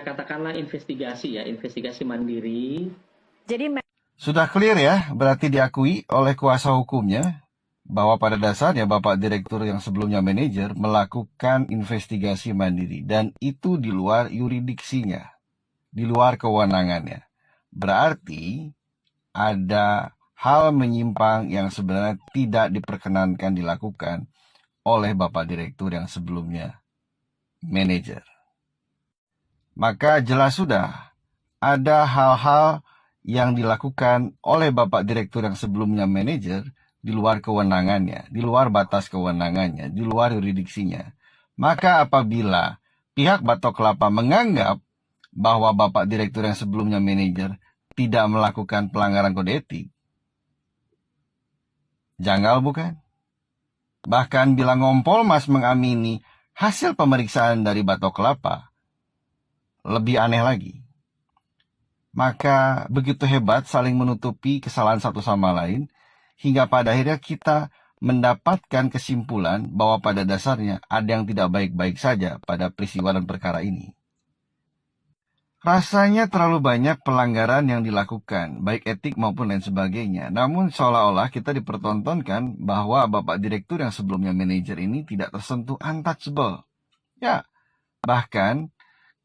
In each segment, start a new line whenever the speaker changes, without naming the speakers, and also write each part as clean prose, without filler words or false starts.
katakanlah investigasi ya, investigasi mandiri.
Jadi
Sudah clear ya, berarti diakui oleh kuasa hukumnya bahwa pada dasarnya Bapak Direktur yang sebelumnya manajer melakukan investigasi mandiri dan itu di luar yuridiksinya, di luar kewenangannya. Berarti ada hal menyimpang yang sebenarnya tidak diperkenankan dilakukan oleh Bapak Direktur yang sebelumnya manajer. Maka jelas sudah ada hal-hal yang dilakukan oleh Bapak Direktur yang sebelumnya manajer di luar kewenangannya, di luar batas kewenangannya, di luar yuridiksinya. Maka apabila pihak Batok Kelapa menganggap bahwa Bapak Direktur yang sebelumnya manajer tidak melakukan pelanggaran kode etik, janggal bukan? Bahkan bila Ngompolmas mengamini hasil pemeriksaan dari Batok Kelapa, lebih aneh lagi. Maka begitu hebat saling menutupi kesalahan satu sama lain, hingga pada akhirnya kita mendapatkan kesimpulan bahwa pada dasarnya ada yang tidak baik-baik saja pada peristiwa dan perkara ini. Rasanya terlalu banyak pelanggaran yang dilakukan, baik etik maupun lain sebagainya. Namun seolah-olah kita dipertontonkan bahwa Bapak Direktur yang sebelumnya manajer ini tidak tersentuh untouchable. Ya, bahkan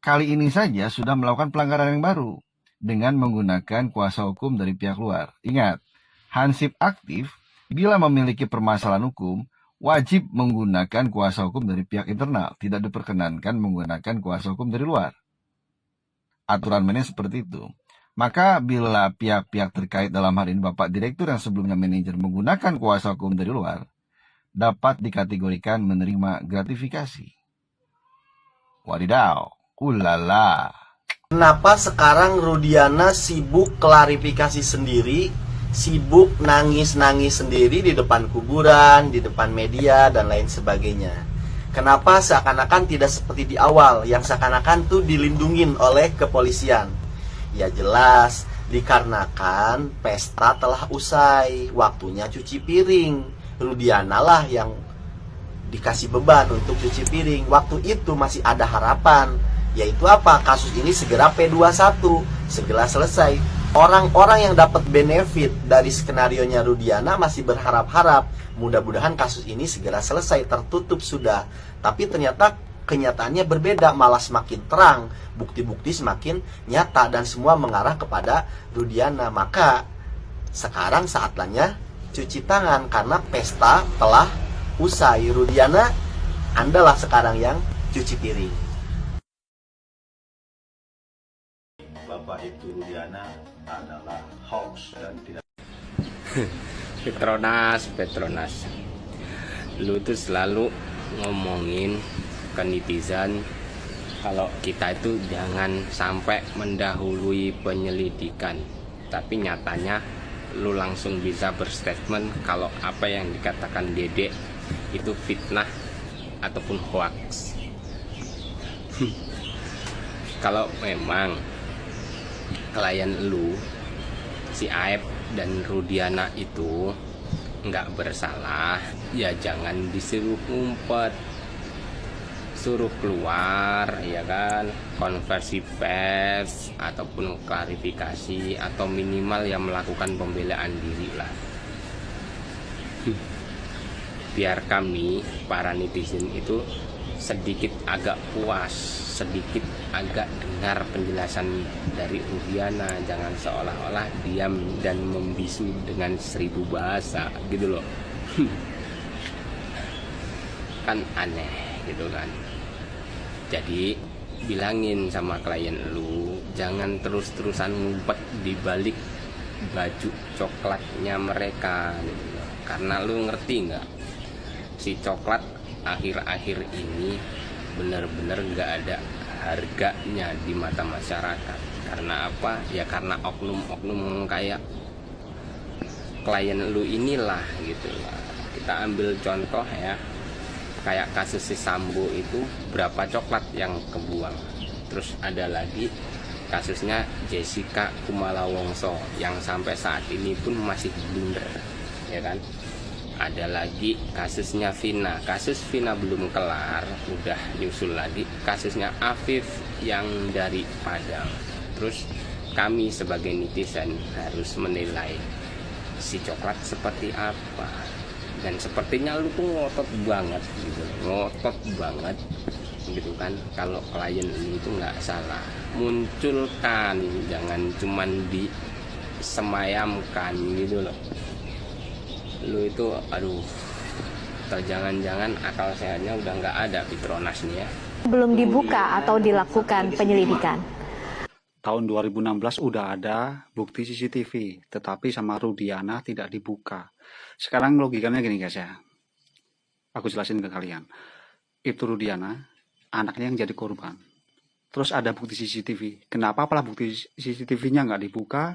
kali ini saja sudah melakukan pelanggaran yang baru dengan menggunakan kuasa hukum dari pihak luar. Ingat, Hansip aktif bila memiliki permasalahan hukum, wajib menggunakan kuasa hukum dari pihak internal, tidak diperkenankan menggunakan kuasa hukum dari luar. Aturan mainnya seperti itu. Maka bila pihak-pihak terkait dalam hal ini Bapak Direktur yang sebelumnya manajer menggunakan kuasa hukum dari luar, dapat dikategorikan menerima gratifikasi. Wadidaw, ulala.
Kenapa sekarang Rudiana sibuk klarifikasi sendiri, sibuk nangis-nangis sendiri di depan kuburan, di depan media, dan lain sebagainya? Kenapa seakan-akan tidak seperti di awal, yang seakan-akan tuh dilindungin oleh kepolisian? Ya jelas, dikarenakan pesta telah usai, waktunya cuci piring. Rudiana lah yang dikasih beban untuk cuci piring. Waktu itu masih ada harapan, yaitu apa? Kasus ini segera P21, segera selesai. Orang-orang yang dapat benefit dari skenarionya Rudiana masih berharap-harap mudah-mudahan kasus ini segera selesai, tertutup sudah. Tapi ternyata kenyataannya berbeda, malah semakin terang, bukti-bukti semakin nyata, dan semua mengarah kepada Rudiana. Maka sekarang saatnya cuci tangan karena pesta telah usai. Rudiana, Andalah sekarang yang cuci piring.
Bapak itu Rudiana adalah hoax dan tidak.
Petronas, lu tuh selalu ngomongin ke netizen kalau kita itu jangan sampai mendahului penyelidikan, tapi nyatanya lu langsung bisa berstatement kalau apa yang dikatakan Dede itu fitnah ataupun hoax. Kalau memang klien lu si Aep dan Rudiana itu nggak bersalah, ya jangan disuruh ngumpet, suruh keluar, ya kan, konversi pers ataupun klarifikasi, atau minimal yang melakukan pembelaan diri lah. Biar kami para netizen itu sedikit agak puas, sedikit agak dengar penjelasan dari Rudiana, jangan seolah-olah diam dan membisu dengan 1000 bahasa gitu loh. Kan aneh gitu kan. Jadi bilangin sama klien lu, jangan terus-terusan ngumpet di balik baju coklatnya mereka gitu loh. Karena lu ngerti nggak, si coklat akhir-akhir ini benar-benar nggak ada harganya di mata masyarakat. Karena apa? Ya karena oknum-oknum kayak klien lu inilah gitu lah. Kita ambil contoh ya, kayak kasus si Sambo itu berapa coklat yang kebuang. Terus ada lagi kasusnya Jessica Kumala Wongso yang sampai saat ini pun masih blunder, ya kan. Ada lagi kasusnya Vina, kasus Vina belum kelar, udah nyusul lagi kasusnya Afif yang dari Padang. Terus kami sebagai netizen harus menilai si coklat seperti apa. Dan sepertinya lu tuh ngotot banget gitu, ngotot banget gitu kan. Kalau klien lu itu nggak salah, munculkan, jangan cuman disemayamkan gitu loh. Lu itu aduh, atau jangan-jangan akal sehatnya udah nggak ada Petronas nih ya.
Belum dibuka atau dilakukan penyelidikan.
Tahun 2016 udah ada bukti CCTV, tetapi sama Rudiana tidak dibuka. Sekarang logikanya gini guys ya, aku jelasin ke kalian. Itu Rudiana, anaknya yang jadi korban. Terus ada bukti CCTV. Kenapa pala bukti CCTV-nya nggak dibuka?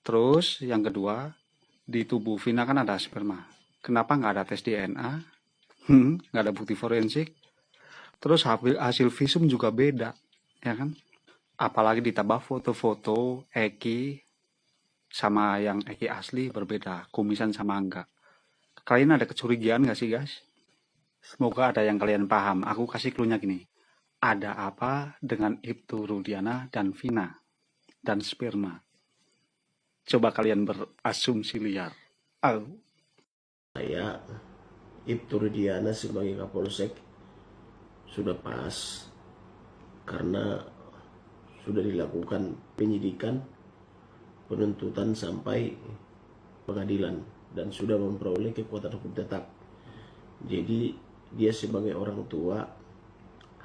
Terus yang kedua, di tubuh Vina kan ada sperma. Kenapa nggak ada tes DNA? Nggak ada bukti forensik. Terus hasil visum juga beda, ya kan? Apalagi ditambah foto-foto Eki sama yang Eki asli berbeda, kumisan sama enggak. Kalian ada kecurigaan nggak sih guys? Semoga ada yang kalian paham. Aku kasih clue-nya gini. Ada apa dengan Ibtu Rudiana dan Vina dan sperma? Coba kalian berasumsi liar.
Saya Ibtu Rudiana sebagai Kapolsek sudah pas karena sudah dilakukan penyidikan, penuntutan sampai pengadilan dan sudah memperoleh kekuatan hukum tetap. Jadi dia sebagai orang tua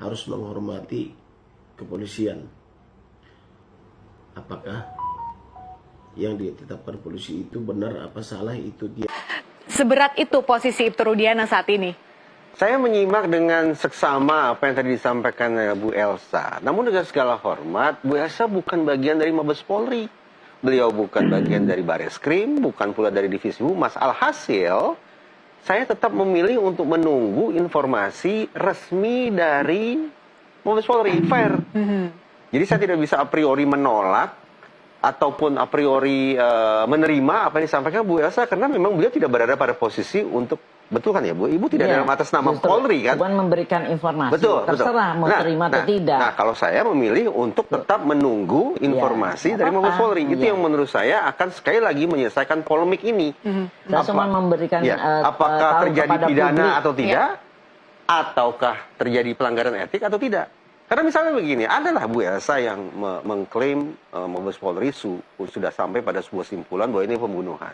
harus menghormati kepolisian. Apakah yang ditetapkan polisi itu benar apa salah, itu dia.
Seberat itu posisi Ibtu Rudiana saat ini.
Saya menyimak dengan seksama apa yang tadi disampaikan Bu Elsa. Namun dengan segala hormat, Bu Elsa bukan bagian dari Mabes Polri. Beliau bukan bagian dari Bareskrim, bukan pula dari Divisi Humas. Alhasil, saya tetap memilih untuk menunggu informasi resmi dari Mabes Polri, fair. Jadi saya tidak bisa a priori menolak ataupun a priori menerima apa yang disampaikan Bu Elsa, karena memang beliau tidak berada pada posisi untuk, betul kan ya Bu? Ibu tidak dalam atas nama Polri kan?
Bukan memberikan informasi,
betul,
terserah mau terima atau tidak.
Nah, kalau saya memilih untuk tetap menunggu informasi dari Mabes Polri, itu yang menurut saya akan sekali lagi menyelesaikan polemik ini.
Saya cuma memberikan
apakah terjadi pidana
publik
atau tidak, ataukah terjadi pelanggaran etik atau tidak. Karena misalnya begini, adalah Bu Elsa yang mengklaim Mabes Polri sudah sampai pada sebuah simpulan bahwa ini pembunuhan.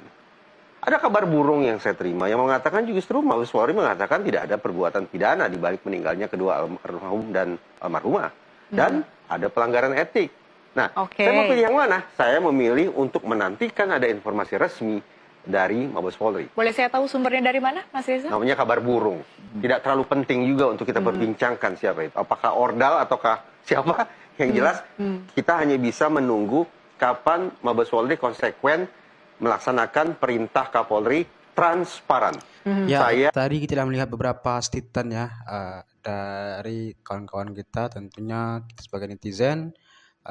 Ada kabar burung yang saya terima yang mengatakan justru Mabes Polri mengatakan tidak ada perbuatan pidana di balik meninggalnya kedua almarhum dan almarhumah. Dan ada pelanggaran etik. Nah, saya mau pilih yang mana? Saya memilih untuk menantikan ada informasi resmi dari Mabes Polri.
Boleh saya tahu sumbernya dari mana, Mas Reza?
Namanya kabar burung. Tidak terlalu penting juga untuk kita perbincangkan siapa itu. Apakah Ordal ataukah siapa? Yang jelas kita hanya bisa menunggu kapan Mabes Polri konsekuen melaksanakan perintah Kapolri transparan.
Ya, tadi kita melihat beberapa statement ya dari kawan-kawan kita, tentunya kita sebagai netizen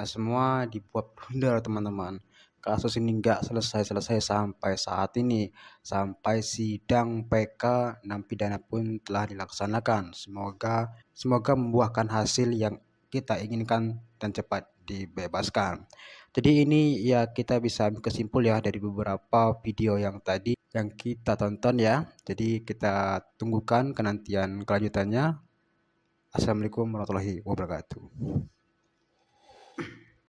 semua dibuat blunder teman-teman. Kasus ini nggak selesai-selesai sampai saat ini, sampai sidang PK 6 pidana pun telah dilaksanakan. Semoga membuahkan hasil yang kita inginkan dan cepat dibebaskan. Jadi ini ya kita bisa kesimpul ya dari beberapa video yang tadi yang kita tonton ya. Jadi kita tunggukan kenantian kelanjutannya. Assalamualaikum warahmatullahi wabarakatuh.